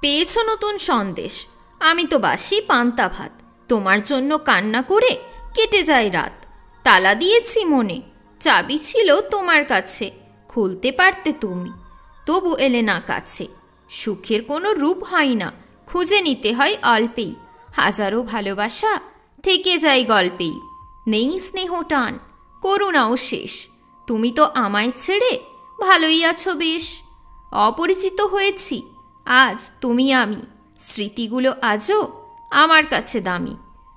পেয়েছো নতুন সন্দেশ, আমি তো বাসি পান্তা ভাত। তোমার জন্য কান্না করে কেটে যায় রাত। তালা দিয়েছি মনে, চাবি ছিল তোমার কাছে, খুলতে পারতে তুমি, তবু এলে না কাছে। সুখের কোনো রূপ হয় না, খুঁজে নিতে হয় অল্পেই, হাজারো ভালোবাসা থেকে যায় গল্পেই। নেই স্নেহ টান, করুণাও শেষ, তুমি তো আমায় ছেড়ে ভালোই আছো বেশ। অপরিচিত হয়েছি আজ তুমি আমি, স্মৃতিগুলো আজও আমার কাছে দামি।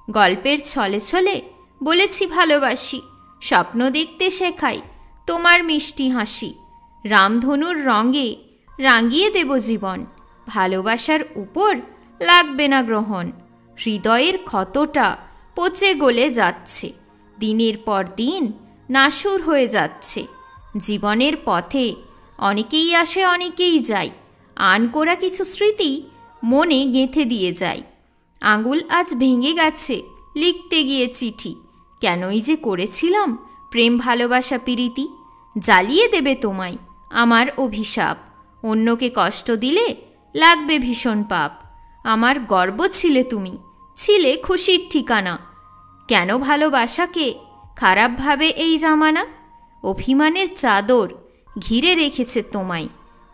গল্পের ছলে ছলে বলেছি ভালোবাসি, স্বপ্ন দেখতে শেখাই তোমার মিষ্টি হাসি। রামধনুর রঙে রাঙিয়ে দেব জীবন, ভালোবাসার উপর লাগবে না গ্রহণ। হৃদয়ের ক্ষতটা পচে গলে যাচ্ছে, দিনের পর দিন নাসুর হয়ে যাচ্ছে। জীবনের পথে অনেকেই আসে অনেকেই যায়, আন করা কিছু স্মৃতি মনে গেঁথে দিয়ে যায়। আঙুল আজ ভেঙে গেছে লিখতে গিয়ে চিঠি, কেনই যে করেছিলাম প্রেম ভালোবাসা প্রীতি। জ্বালিয়ে দেবে তোমায় আমার অভিশাপ, অন্যকে কষ্ট দিলে লাগবে ভীষণ পাপ। আমার গর্ব ছিলে তুমি, ছিলে খুশির ঠিকানা, কেন ভালোবাসাকে খারাপ ভাবে এই জামানা। অভিমানের চাদর ঘিরে রেখেছে তোমায়,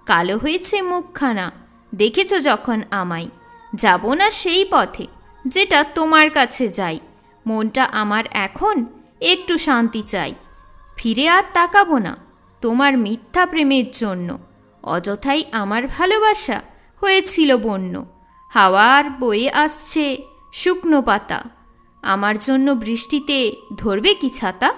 কালো হয়েছে মুখখানা দেখেছ যখন আমায়। যাব না সেই পথে যেটা তোমার কাছে যাই, মনটা আমার এখন একটু শান্তি চাই। ফিরে আর তাকাবো না তোমার মিথ্যা প্রেমের জন্য, অযথাই আমার ভালোবাসা হয়েছিল বন্য। হাওয়ার বয়ে আসছে শুকনো পাতা, আমার জন্য বৃষ্টিতে ধরবে কি ছাতা।